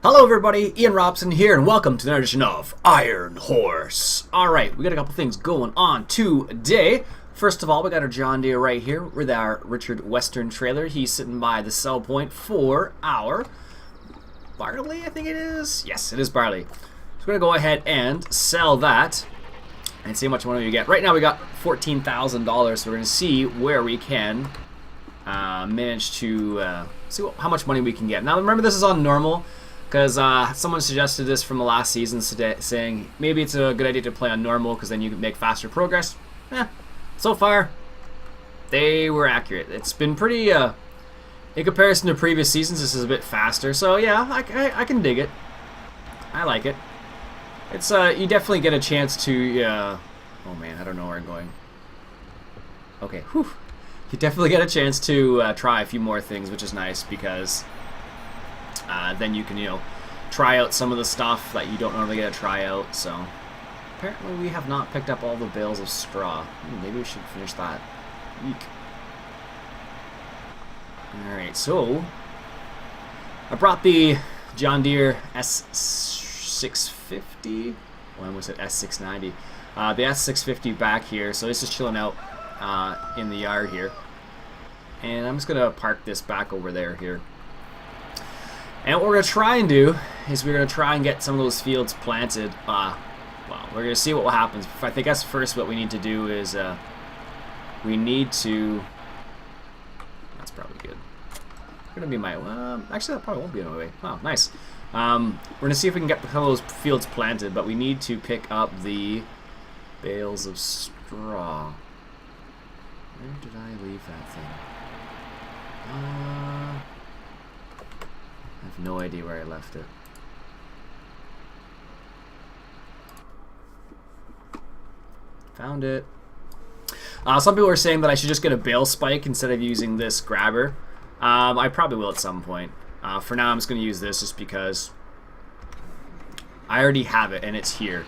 Hello everybody, Ian Robson here, and welcome to another edition of Iron Horse. Alright, we got a couple things going on today. First of all, we got our John Deere right here with our Richard Western trailer. He's sitting by the sell point for our barley, I think it is. Yes, it is barley. So we're going to go ahead and sell that and see how much money we get. Right now we got $14,000, so we're going to see where we can manage to see how much money we can get. Now remember, this is on normal, because someone suggested this from the last season today, saying maybe it's a good idea to play on normal because then you can make faster progress. So far, they were accurate. It's been pretty, in comparison to previous seasons, this is a bit faster. So yeah, I can dig it. I like it. It's you definitely get a chance to, oh man, I don't know where I'm going. Okay, whew. You definitely get a chance to try a few more things, which is nice because then you can, try out some of the stuff that you don't normally get to try out. So apparently we have not picked up all the bales of straw. Maybe we should finish that. Eek. Alright, so I brought the John Deere S650. Well, I almost said S690. The S650 back here. So it's just chilling out in the yard here. And I'm just going to park this back over there here. And what we're going to try and do is we're going to try and get some of those fields planted. Well, we're going to see what happens. I think that's first what we need to do is we need to... That's probably good. Going to be my... actually, that probably won't be in my way. Oh, nice. We're going to see if we can get some of those fields planted, but we need to pick up the bales of straw. Where did I leave that thing? I have no idea where I left it. Found it. Some people are saying that I should just get a bale spike instead of using this grabber. I probably will at some point. For now, I'm just going to use this just because I already have it and it's here.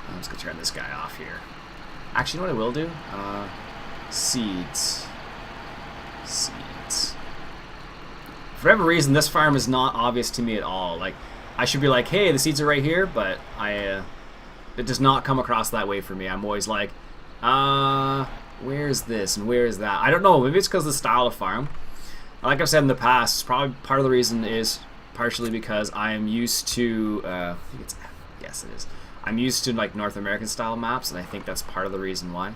I'm just going to turn this guy off here. Actually, you know what I will do? Seeds. For whatever reason, this farm is not obvious to me at all. Like, I should be like, hey, the seeds are right here, but it does not come across that way for me. I'm always like, where's this and where's that? I don't know. Maybe it's because of the style of farm. Like I've said in the past, probably part of the reason is partially because I am used to, I think it's, yes, it is. I'm used to like North American style maps, and I think that's part of the reason why.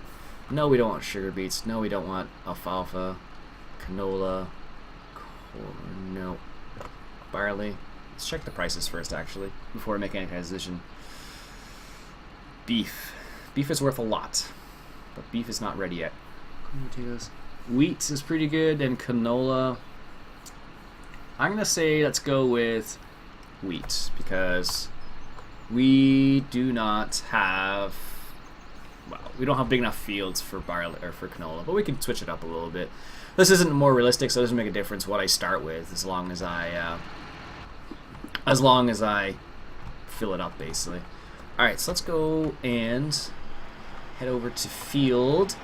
No, we don't want sugar beets. No, we don't want alfalfa, canola, corn, no, barley. Let's check the prices first, actually, before we make any kind of decision. Beef. Beef is worth a lot, but beef is not ready yet. Potatoes. Wheat is pretty good, and canola. I'm going to say let's go with wheat, because we do not have... Well, we don't have big enough fields for barley or for canola, but we can switch it up a little bit. This isn't more realistic, so it doesn't make a difference what I start with, as long as I fill it up, basically. All right, so let's go and head over to field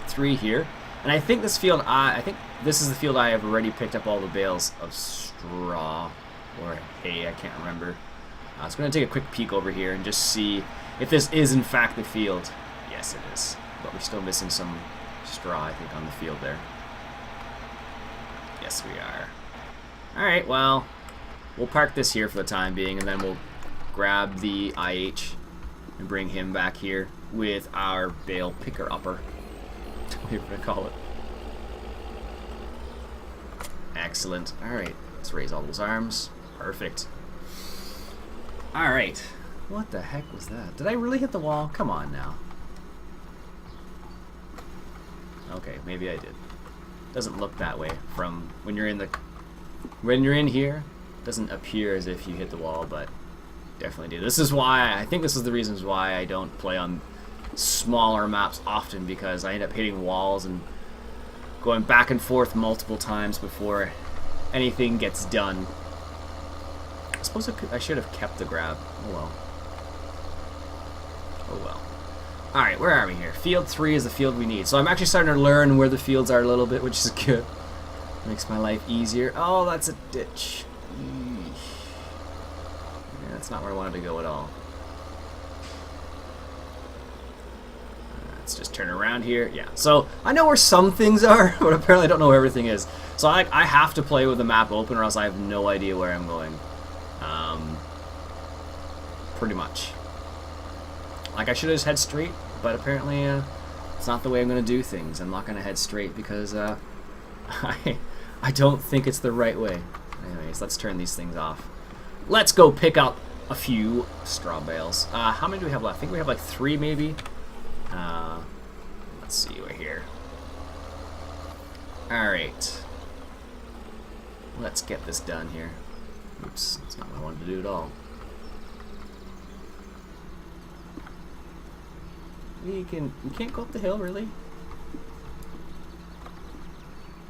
3 here, and I think this field, I think this is the field I have already picked up all the bales of straw or hay. I can't remember. So I'm going to take a quick peek over here and just see if this is in fact the field. Yes, it is. But we're still missing some straw, I think, on the field there. Yes, we are. Alright, well, we'll park this here for the time being, and then we'll grab the IH and bring him back here with our bale picker-upper. Whatever we're going to call it. Excellent. Alright, let's raise all those arms. Perfect. Alright. What the heck was that? Did I really hit the wall? Come on now. Okay, maybe I did. Doesn't look that way from when you're in here. Doesn't appear as if you hit the wall, but definitely did. This is why I think this is the reasons why I don't play on smaller maps often, because I end up hitting walls and going back and forth multiple times before anything gets done. I suppose I should have kept the grab. Oh well. Oh well. Alright, where are we here? Field 3 is the field we need. So I'm actually starting to learn where the fields are a little bit, which is good. Makes my life easier. Oh, that's a ditch. That's not where I wanted to go at all. Let's just turn around here. Yeah, so I know where some things are, but apparently I don't know where everything is. So I have to play with the map open or else I have no idea where I'm going. Pretty much. Like, I should have just head straight, but apparently it's not the way I'm going to do things. I'm not going to head straight because I don't think it's the right way. Anyways, let's turn these things off. Let's go pick up a few straw bales. How many do we have left? I think we have like 3 maybe. Let's see, we're here. Alright. Let's get this done here. Oops, that's not what I wanted to do at all. You can't go up the hill, really?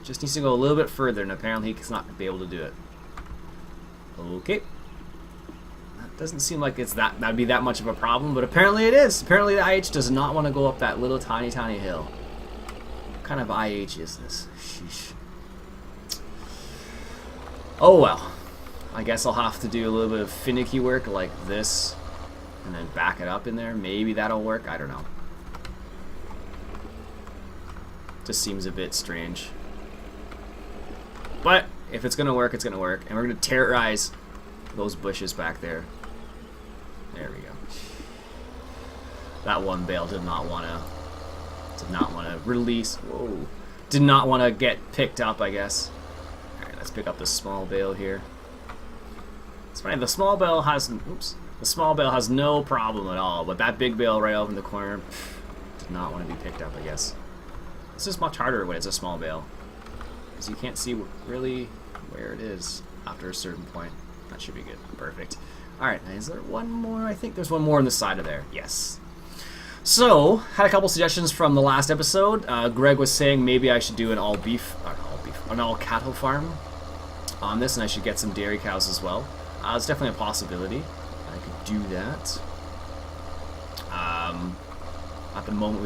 Just needs to go a little bit further, and apparently he's not going to be able to do it. Okay. That doesn't seem like that'd be that much of a problem, but apparently it is. Apparently the IH does not want to go up that little tiny hill. What kind of IH is this? Sheesh. Oh well. I guess I'll have to do a little bit of finicky work like this, and then back it up in there. Maybe that'll work. I don't know. Just seems a bit strange. But if it's gonna work, it's gonna work, and we're gonna terrorize those bushes back there. There we go. That one bale did not want to release. Whoa! Did not want to get picked up, I guess. All right, let's pick up this small bale here. It's funny. The small bale has the small bale has no problem at all, but that big bale right over in the corner did not want to be picked up, I guess. This is much harder when it's a small bale, because you can't see really where it is after a certain point. That should be good. Perfect. Alright, is there one more? I think there's one more on the side of there. Yes. So, had a couple suggestions from the last episode. Greg was saying maybe I should do an an all cattle farm on this, and I should get some dairy cows as well. It's definitely a possibility. I could do that. At the moment,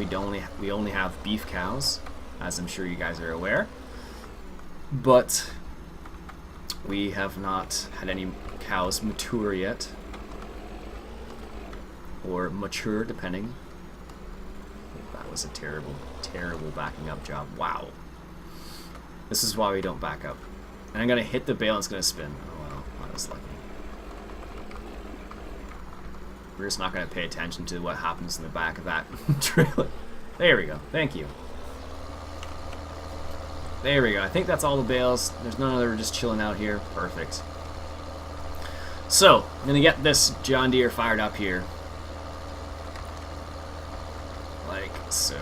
we only have beef cows, as I'm sure you guys are aware. But we have not had any cows mature yet, or mature, depending. That was a terrible, terrible backing up job. Wow. This is why we don't back up. And I'm gonna hit the bale and it's gonna spin. Oh well, I was lucky. We're just not gonna pay attention to what happens in the back of that trailer. There we go. Thank you. There we go. I think that's all the bales. There's none other just chilling out here. Perfect. So, I'm going to get this John Deere fired up here. Like so.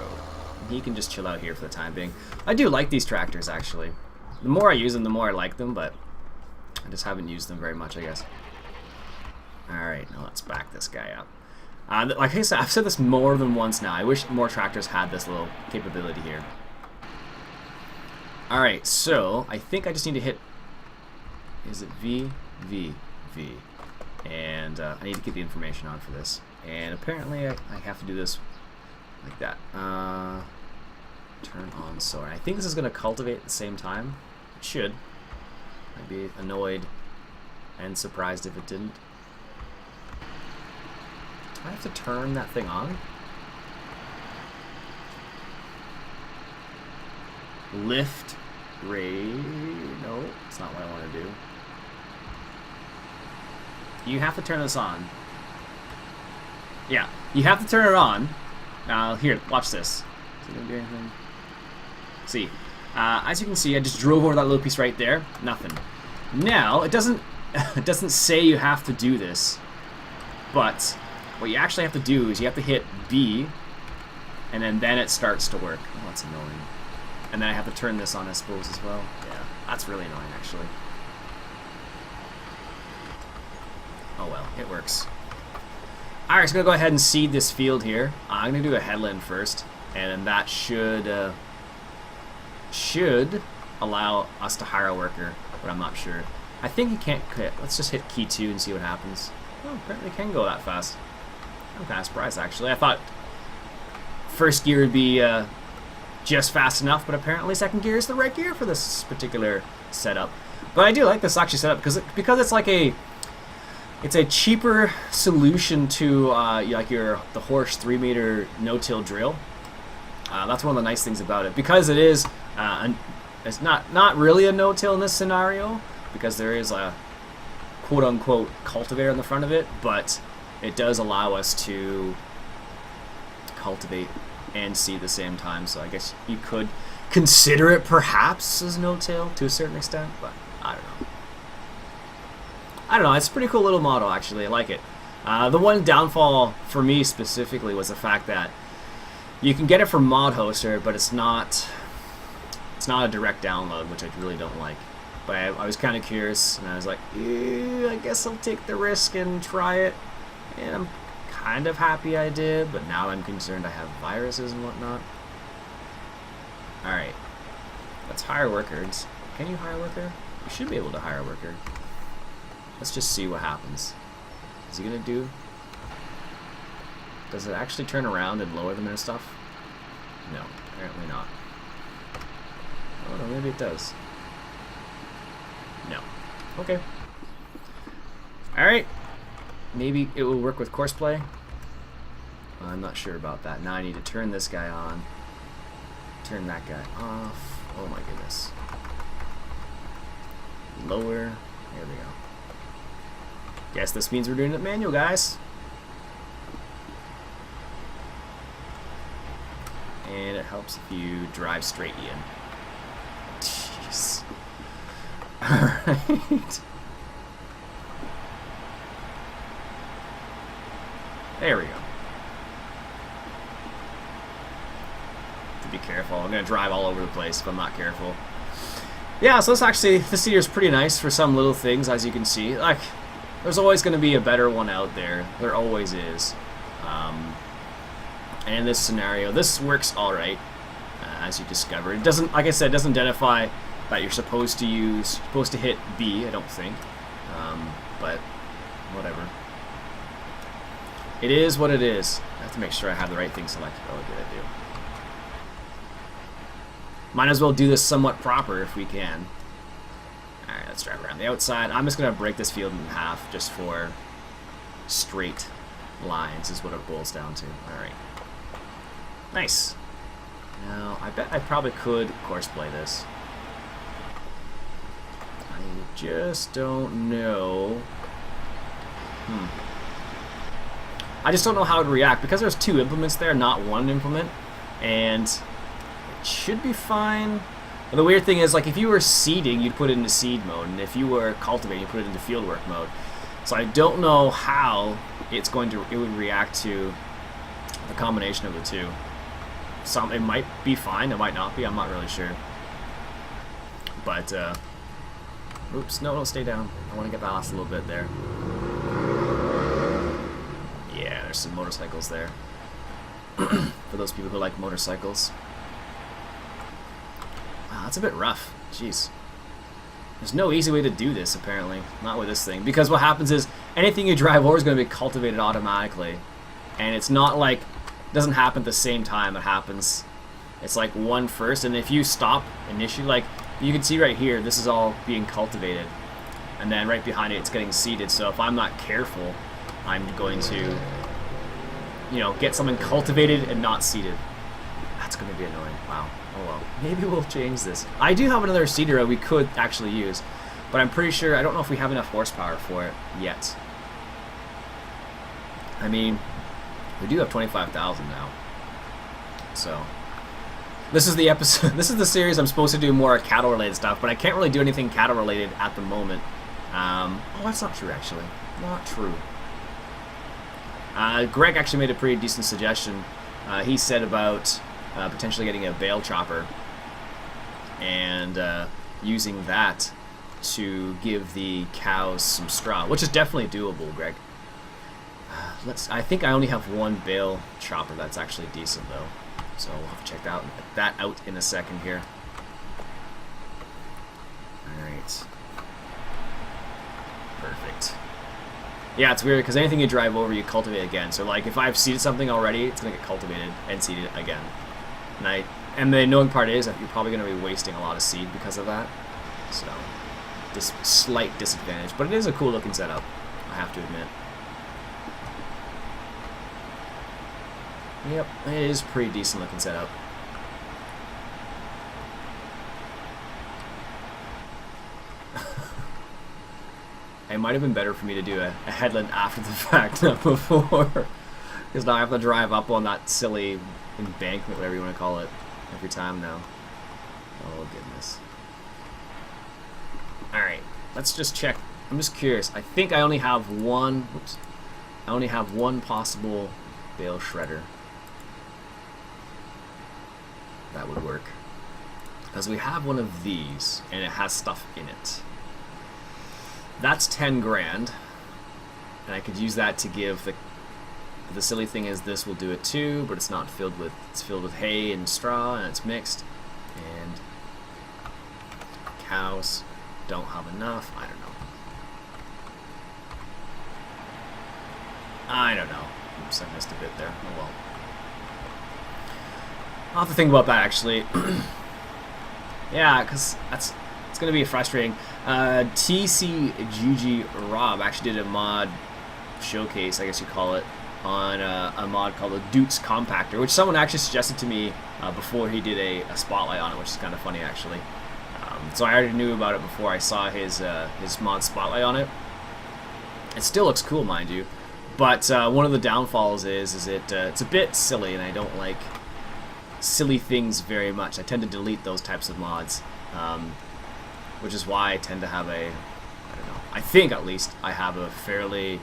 He can just chill out here for the time being. I do like these tractors, actually. The more I use them, the more I like them, but I just haven't used them very much, I guess. Alright, now let's back this guy up. Like I said, I've said this more than once now. I wish more tractors had this little capability here. Alright, so I think I just need to hit, is it V? V. V. And I need to get the information on for this. And apparently I have to do this like that. Turn on sower. I think this is going to cultivate at the same time. It should. I'd be annoyed and surprised if it didn't. Do I have to turn that thing on? Lift, raise. No, it's not what I want to do. You have to turn this on. Yeah, you have to turn it on. Here, watch this. Is it gonna do anything? See, as you can see, I just drove over that little piece right there. Nothing. Now it doesn't it doesn't say you have to do this, but what you actually have to do is you have to hit B, and then it starts to work. Oh, that's annoying. And then I have to turn this on, I suppose, as well. Yeah, that's really annoying, actually. Oh well, it works. Alright, so I'm going to go ahead and seed this field here. I'm going to do a headland first, and then that should allow us to hire a worker, but I'm not sure. I think you can't quit. Let's just hit key 2 and see what happens. Oh, apparently it can go that fast. I'm kind of surprised, actually. I thought first gear would be just fast enough, but apparently second gear is the right gear for this particular setup. But I do like this actually setup because it's like a It's a cheaper solution to like the horse 3-meter no-till drill. That's one of the nice things about it, because it is it's not really a no-till in this scenario, because there is a quote-unquote cultivator in the front of it, but it does allow us to cultivate and seed at the same time. So I guess you could consider it perhaps as no-till to a certain extent, but I don't know. It's a pretty cool little model, actually. I like it. The one downfall for me specifically was the fact that you can get it from Mod Hoster, but it's not a direct download, which I really don't like. But I was kind of curious, and I was like, I guess I'll take the risk and try it. And I'm kind of happy I did, but now I'm concerned I have viruses and whatnot. Alright. Let's hire workers. Can you hire a worker? You should be able to hire a worker. Let's just see what happens. Is he gonna do? Does it actually turn around and lower them and stuff? No, apparently not. Oh no, maybe it does. No. Okay. Alright. Maybe it will work with courseplay. I'm not sure about that. Now I need to turn this guy on. Turn that guy off. Oh my goodness. Lower. There we go. Guess this means we're doing it manual, guys. And it helps if you drive straight in. Jeez. Alright. There we go. To be careful. I'm going to drive all over the place if I'm not careful. Yeah, so this seeder is pretty nice for some little things, as you can see. Like, there's always going to be a better one out there. There always is. And in this scenario, this works alright, as you discovered. It doesn't, like I said, it doesn't identify that you're supposed to hit B, I don't think. But, whatever. It is what it is. I have to make sure I have the right thing selected. Oh, good, I do. Might as well do this somewhat proper if we can. Alright, let's drive around the outside. I'm just going to break this field in half just for straight lines is what it boils down to. Alright. Nice. Now, I bet I probably could courseplay this. I just don't know. I just don't know how it would react, because there's 2 implements there, not 1 implement, and it should be fine. But the weird thing is, like, if you were seeding, you'd put it into seed mode, and if you were cultivating, you'd put it into fieldwork mode. So I don't know how it would react to the combination of the 2. It might be fine, it might not be, I'm not really sure. But, oops, no, don't stay down. I want to get balanced a little bit there. Yeah, there's some motorcycles there. For those people who like motorcycles. Wow, that's a bit rough. Jeez. There's no easy way to do this, apparently. Not with this thing. Because what happens is, anything you drive over is going to be cultivated automatically. And it's not like, it doesn't happen at the same time. It happens, it's like one first, and if you stop initially, like, you can see right here, this is all being cultivated. And then right behind it, it's getting seeded. So if I'm not careful, I'm going to, get something cultivated and not seeded. That's going to be annoying. Wow. Oh well. Maybe we'll change this. I do have another seeder we could actually use, but I'm pretty sure, I don't know if we have enough horsepower for it yet. I mean, we do have 25,000 now. So, this is the episode, this is the series I'm supposed to do more cattle related stuff, but I can't really do anything cattle related at the moment. Oh, that's not true actually. Not true. Greg actually made a pretty decent suggestion. He said about potentially getting a bale chopper and using that to give the cows some straw, which is definitely doable, Greg. I think I only have 1 bale chopper that's actually decent though, so we'll have to check that out in a second here. Alright. Perfect. Yeah, it's weird because anything you drive over, you cultivate again. So, like, if I've seeded something already, it's going to get cultivated and seeded again. And the annoying part is that you're probably going to be wasting a lot of seed because of that. So, this slight disadvantage. But it is a cool looking setup. I have to admit. Yep, it is pretty decent looking setup. It might have been better for me to do a headland after the fact, not before. Because now I have to drive up on that silly embankment, whatever you want to call it, every time now. Oh, goodness. Alright, let's just check. I'm just curious. I think I only have one... Whoops. I only have one possible bale shredder. That would work. Because we have one of these, and it has stuff in it. That's 10 grand, and I could use that to give the silly thing is this will do it too, but it's not filled with, it's filled with hay and straw, and it's mixed, and cows don't have enough. I don't know. Oops, I missed a bit there. Oh well. I'll have to think about that actually. Yeah, because it's going to be frustrating. TCGG Rob actually did a mod showcase, I guess you call it, on a mod called the Dutes Compactor, which someone actually suggested to me before he did a spotlight on it, which is kind of funny actually. So I already knew about it before I saw his mod spotlight on it. It still looks cool, mind you, but one of the downfalls is it's a bit silly, and I don't like silly things very much. I tend to delete those types of mods, which is why I tend to have I don't know, I think at least I have a fairly,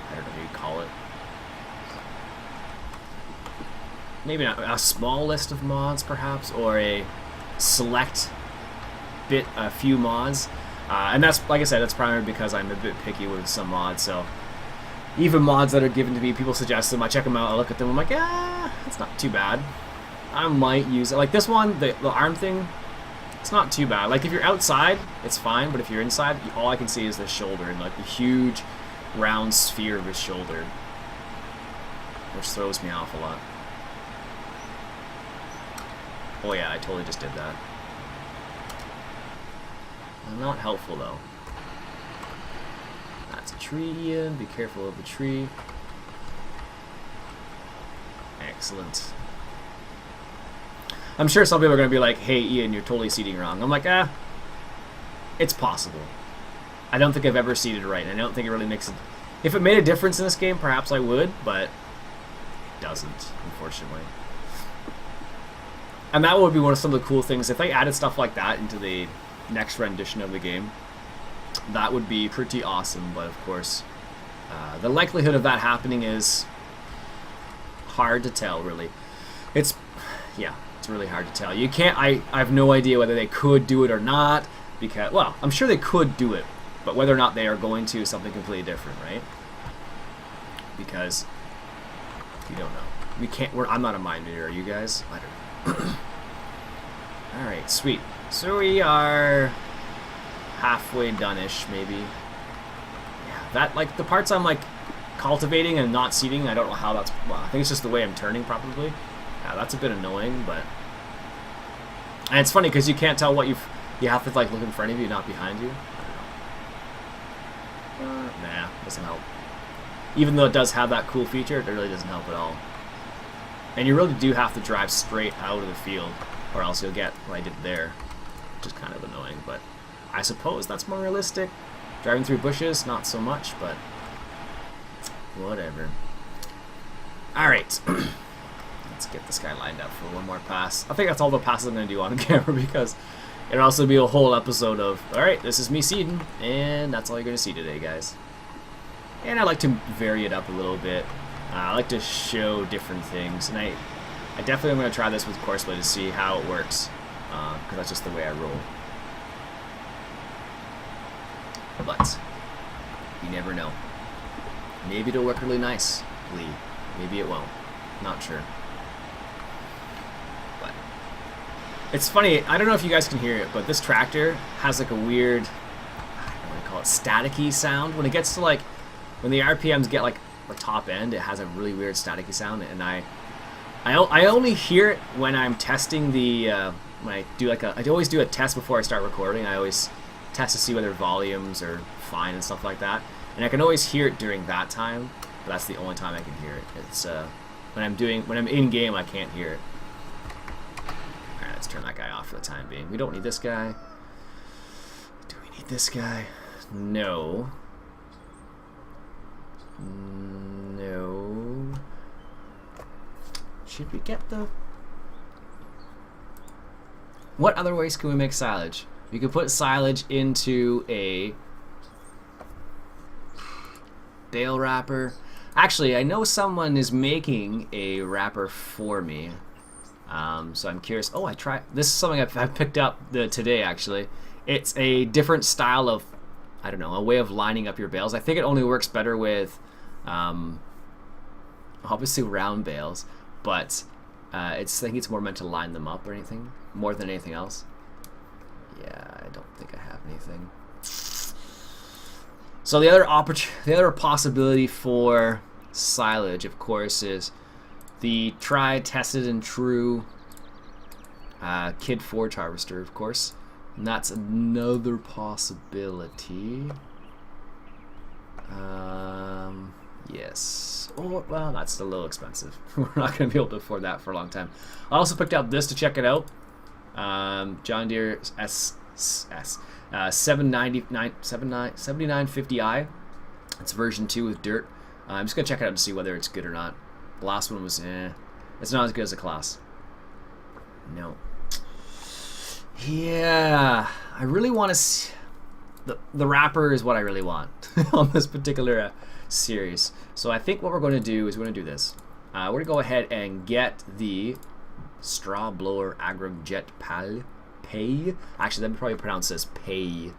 I don't know what you call it, maybe not a small list of mods perhaps, or a select a few mods, and that's, like I said, that's primarily because I'm a bit picky with some mods. So even mods that are given to me, people suggest them, I check them out, I look at them, I'm like, yeah, it's not too bad. I might use it. Like this one, the arm thing, it's not too bad. Like if you're outside, it's fine, but if you're inside, all I can see is the shoulder and like the huge round sphere of his shoulder, which throws me off a lot. Oh yeah, I totally just did that. Not helpful though. That's a tree, Iain. Be careful of the tree. Excellent. I'm sure some people are going to be like, hey Iain, you're totally seeding wrong. I'm like, it's possible. I don't think I've ever seeded right, and I don't think it really makes it... If it made a difference in this game, perhaps I would, but it doesn't, unfortunately. And that would be one of some of the cool things. If they added stuff like that into the next rendition of the game, that would be pretty awesome, but of course, the likelihood of that happening is hard to tell, really. It's really hard to tell. You can't, I have no idea whether they could do it or not, because, well, I'm sure they could do it, but whether or not they are going to is something completely different, right? Because we don't know. We can't, I'm not a mind reader, are you guys? I don't know. Alright, sweet. So we are halfway done-ish, maybe. Yeah, that, like, the parts I'm, like, cultivating and not seeding, I don't know how that's, well, I think it's just the way I'm turning, probably. Yeah, that's a bit annoying, but... And it's funny, because you can't tell what you have to, like, look in front of you, not behind you. I don't know. Nah, doesn't help. Even though it does have that cool feature, it really doesn't help at all. And you really do have to drive straight out of the field, or else you'll get what I did there, which is kind of annoying, but I suppose that's more realistic. Driving through bushes, not so much, but whatever. Alright. Let's get this guy lined up for one more pass. I think that's all the passes I'm going to do on camera, because it'll also be a whole episode of, alright, this is me seeding, and that's all you're going to see today, guys. And I like to vary it up a little bit. I like to show different things, and I definitely am going to try this with Courseplay to see how it works, because that's just the way I roll. But you never know. Maybe it'll work really nicely. Maybe it won't. Not sure. But it's funny. I don't know if you guys can hear it, but this tractor has like a weird, I don't know what to call it, staticky sound. When it gets to like, when the RPMs get like the top end, it has a really weird staticky sound, and I only hear it when I'm testing the when I do like I always do a test before I start recording. I always test to see whether volumes are fine and stuff like that. And I can always hear it during that time, but that's the only time I can hear it. It's when I'm in game, I can't hear it. All right, let's turn that guy off for the time being. We don't need this guy. Do we need this guy? No. No. Should we get the... What other ways can we make silage? You can put silage into a bale wrapper. Actually, I know someone is making a wrapper for me. So I'm curious. Oh, this is something I've picked up today, actually. It's a different style of, I don't know, a way of lining up your bales. I think it only works better with, obviously, round bales. But I think it's more meant to line them up or anything, more than anything else. Yeah, I don't think I have anything. So the other possibility for silage, of course, is the tried, tested, and true Kid Forge Harvester, of course. And that's another possibility. Yes. Oh, well, that's a little expensive. We're not going to be able to afford that for a long time. I also picked up this to check it out. John Deere 7950i. It's version 2 with dirt. I'm just going to check it out to see whether it's good or not. The last one was, it's not as good as a class. No. Yeah, I really want to see... The wrapper is what I really want on this particular series. So I think what we're going to do is we're going to do this. We're going to go ahead and get the Straw Blower Agrojet Pay. Actually, let me probably pronounce this Pay.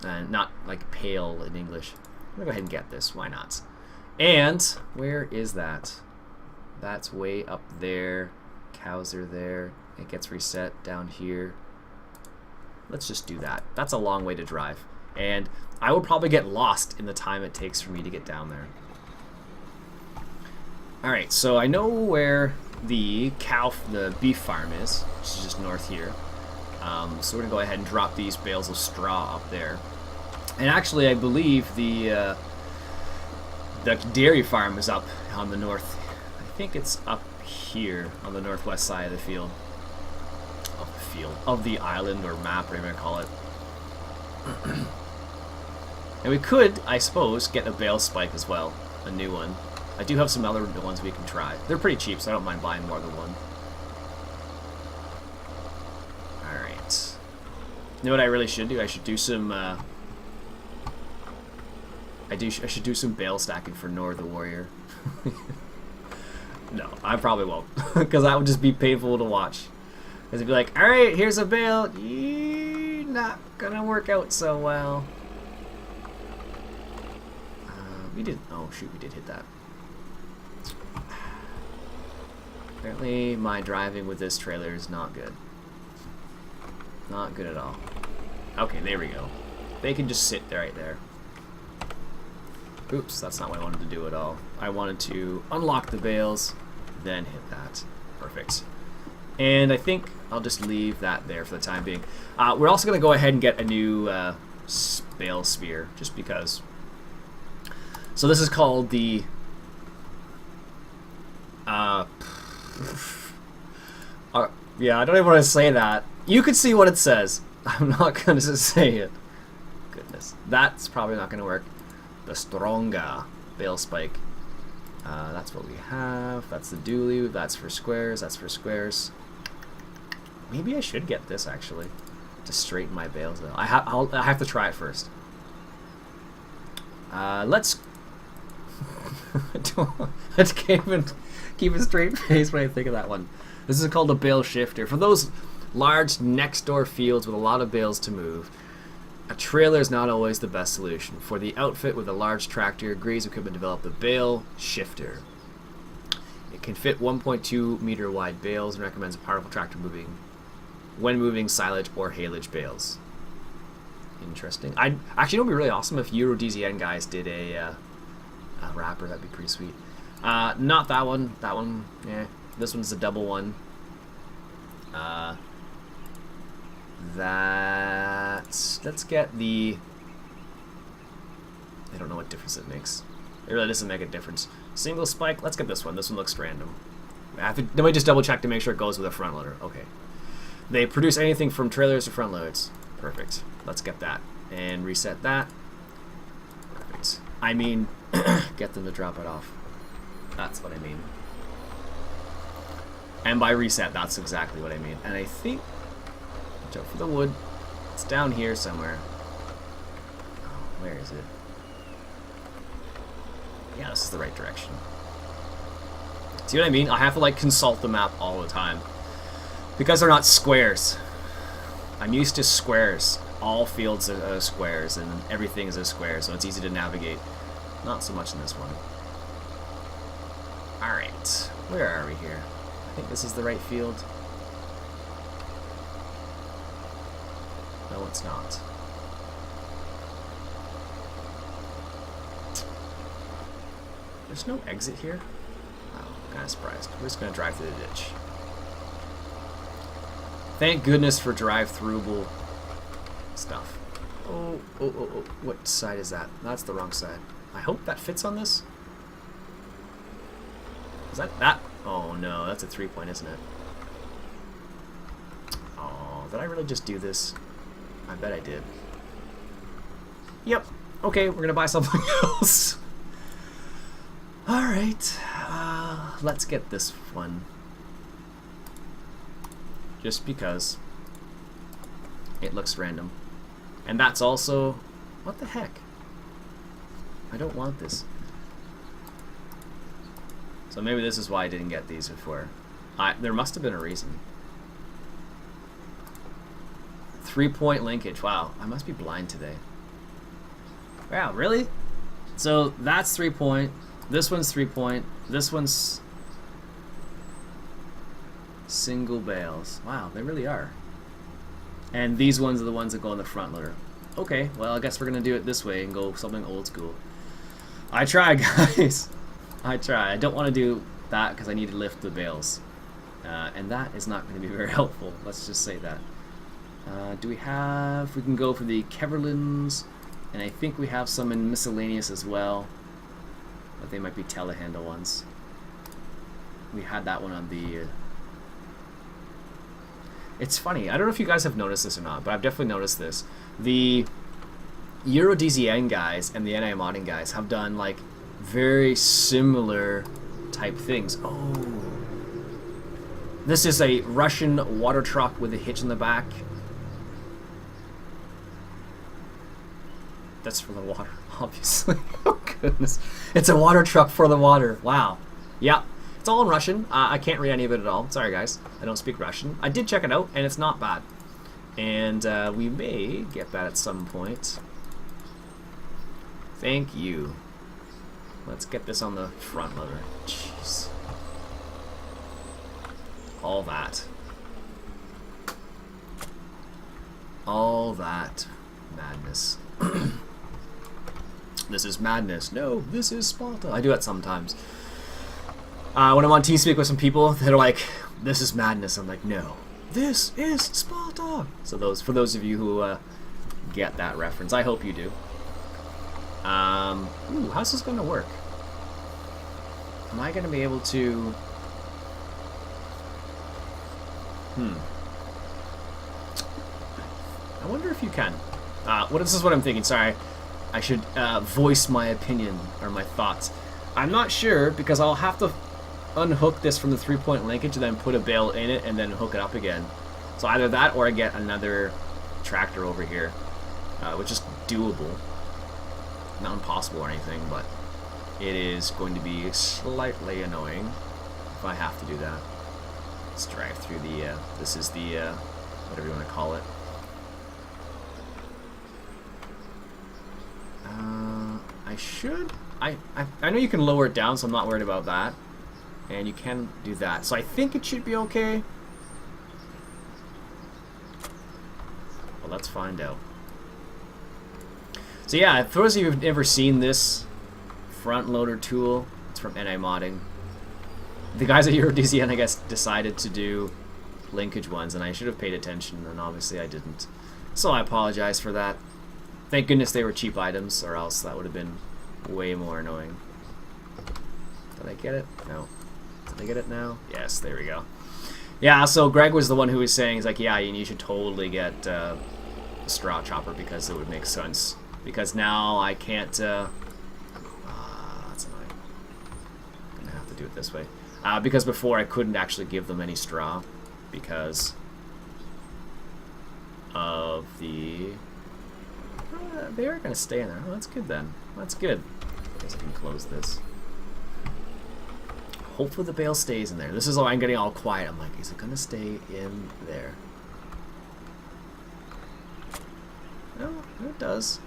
Not like pale in English. I'm going to go ahead and get this. Why not? And where is that? That's way up there. Cows are there. It gets reset down here. Let's just do that. That's a long way to drive. And I will probably get lost in the time it takes for me to get down there. Alright, so I know where the beef farm is, which is just north here. So we're going to go ahead and drop these bales of straw up there. And actually, I believe the dairy farm is up on the north. I think it's up here on the northwest side of the field. Of the island or map, whatever you want to call it. And we could, I suppose, get a bale spike as well, a new one. I do have some other ones we can try. They're pretty cheap, so I don't mind buying more than one. Alright. You know what I really should do? I should do some I should do some bale stacking for Nor the Warrior. No, I probably won't, because that would just be painful to watch. Because it'd be like, alright, here's a bale. Not gonna work out so well. We didn't. Oh, shoot, we did hit that. Apparently, my driving with this trailer is not good. Not good at all. Okay, there we go. They can just sit right there. Oops, that's not what I wanted to do at all. I wanted to unlock the bales, then hit that. Perfect. And I think I'll just leave that there for the time being. We're also going to go ahead and get a new bale spear, just because. So this is called the... yeah, I don't even want to say that. You could see what it says. I'm not going to say it. Goodness. That's probably not going to work. The Stronga bale spike. That's what we have. That's the dually. That's for squares. That's for squares. Maybe I should get this, actually, to straighten my bales out. I have to try it first. Let's keep a straight face when I think of that one. This is called a bale shifter. For those large next-door fields with a lot of bales to move, a trailer is not always the best solution. For the outfit with a large tractor, Gray's equipment developed the bale shifter. It can fit 1.2 meter wide bales and recommends a powerful tractor when moving silage or haylage bales. Interesting. Actually, it would be really awesome if Euro DZN guys did a wrapper. That'd be pretty sweet. Not that one. That one, yeah. This one's a double one. That let's get the... I don't know what difference it makes. It really doesn't make a difference. Single spike, let's get this one. This one looks random. Let me just double check to make sure it goes with a front loader. Okay. They produce anything from trailers to front loads. Perfect. Let's get that. And reset that. Perfect. I mean, get them to drop it off. That's what I mean. And by reset, that's exactly what I mean. And I think... Watch out for the wood. It's down here somewhere. Oh, where is it? Yeah, this is the right direction. See what I mean? I have to like consult the map all the time. Because they're not squares. I'm used to squares. All fields are squares and everything is a square, so it's easy to navigate. Not so much in this one. Alright, where are we here? I think this is the right field. No, it's not. There's no exit here? Wow, I'm kind of surprised. We're just going to drive through the ditch. Thank goodness for drive-throughable stuff. Oh, oh, oh, oh. What side is that? That's the wrong side. I hope that fits on this. Is that? Oh no, that's a 3-point, isn't it? Oh, did I really just do this? I bet I did. Yep. Okay, we're going to buy something else. Alright, let's get this one. Just because it looks random. And that's also... What the heck? I don't want this. So maybe this is why I didn't get these before. There must have been a reason. 3-point linkage. Wow, I must be blind today. Wow, really? So that's 3-point. This one's 3-point. This one's single bales. Wow, they really are. And these ones are the ones that go in the front loader. Okay, well, I guess we're gonna do it this way and go something old school. I try, guys. I try. I don't want to do that because I need to lift the bales. And that is not going to be very helpful. Let's just say that. Do we have... We can go for the Keverlins. And I think we have some in miscellaneous as well. But they might be telehandle ones. We had that one on the... It's funny. I don't know if you guys have noticed this or not, but I've definitely noticed this. The EuroDZN guys and the NI modding guys have done like very similar type things. Oh. This is a Russian water truck with a hitch in the back. That's for the water, obviously. Oh goodness. It's a water truck for the water. Wow. Yeah. It's all in Russian. I can't read any of it at all. Sorry guys. I don't speak Russian. I did check it out and it's not bad. And we may get that at some point. Thank you. Let's get this on the front loader. Jeez. All that. All that madness. This is madness. No, this is Sparta. I do it sometimes. When I'm on TeamSpeak with some people, they're like, this is madness. I'm like, no, this is Sparta. So for those of you who get that reference, I hope you do. Ooh, how's this going to work? Am I going to be able to... I wonder if you can. This is what I'm thinking. Sorry. I should voice my opinion or my thoughts. I'm not sure because I'll have to unhook this from the 3-point linkage and then put a bale in it and then hook it up again. So either that or I get another tractor over here, which is doable. Not impossible or anything, but it is going to be slightly annoying if I have to do that. Let's drive through the, this is the, whatever you want to call it. I know you can lower it down, so I'm not worried about that. And you can do that. So I think it should be okay. Well, let's find out. So yeah, for those of you who've never seen this front loader tool, it's from NI Modding. The guys at EuroDZN, I guess, decided to do linkage ones, and I should have paid attention, and obviously I didn't. So I apologize for that. Thank goodness they were cheap items, or else that would have been way more annoying. Did I get it? No. Did I get it now? Yes, there we go. Yeah, so Greg was the one who was saying, he's like, yeah, you should totally get a straw chopper because it would make sense. Because now I can't... that's annoying. I'm going to have to do it this way. Because before I couldn't actually give them any straw because of the... they are going to stay in there. Oh, that's good then. That's good. I guess I can close this. Hopefully the bale stays in there. This is why I'm getting all quiet. I'm like, is it going to stay in there? No, it does.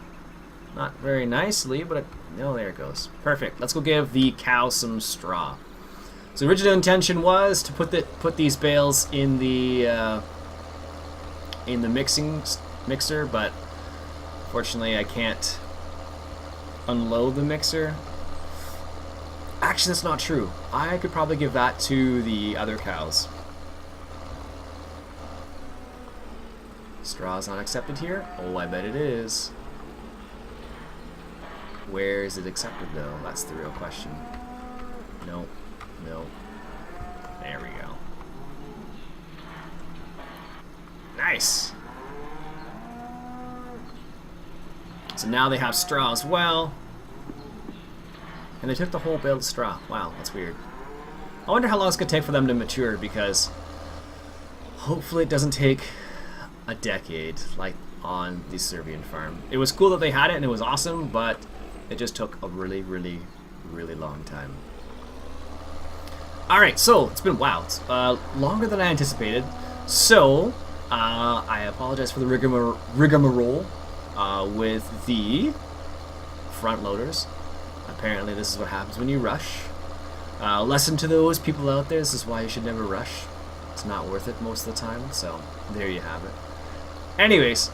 Not very nicely, but no, there it goes. Perfect. Let's go give the cow some straw. So the original intention was to put these bales in the mixer, but fortunately I can't unload the mixer. Actually, that's not true. I could probably give that to the other cows. Straw is not accepted here? Oh, I bet it is. Where is it accepted, though? That's the real question. No. No. There we go. Nice! So now they have straw as well. And they took the whole bale of straw. Wow, that's weird. I wonder how long it's going to take for them to mature, because hopefully it doesn't take a decade, like on the Serbian farm. It was cool that they had it and it was awesome, but it just took a really, really, really long time. Alright, so it's been, wow, it's longer than I anticipated. So, I apologize for the rigmarole with the front loaders. Apparently this is what happens when you rush. Lesson to those people out there, this is why you should never rush. It's not worth it most of the time, so there you have it. Anyways,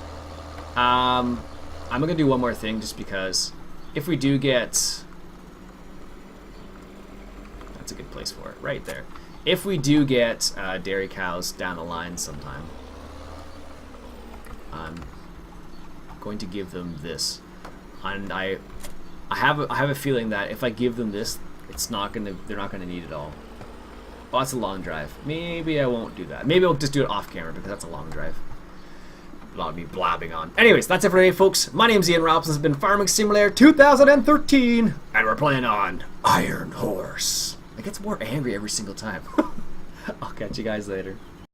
I'm going to do one more thing just because if we do get... That's a good place for it, right there. If we do get dairy cows down the line sometime, I'm going to give them this. And I have a feeling that if I give them this, they're not gonna need it all. Oh, that's a long drive. Maybe I won't do that. Maybe I'll just do it off camera because that's a long drive. A lot of me blabbing on. Anyways, that's it for today, folks. My name's Iain Robson. This has been Farming Simulator 2013, and we're playing on Iron Horse. It gets more angry every single time. I'll catch you guys later.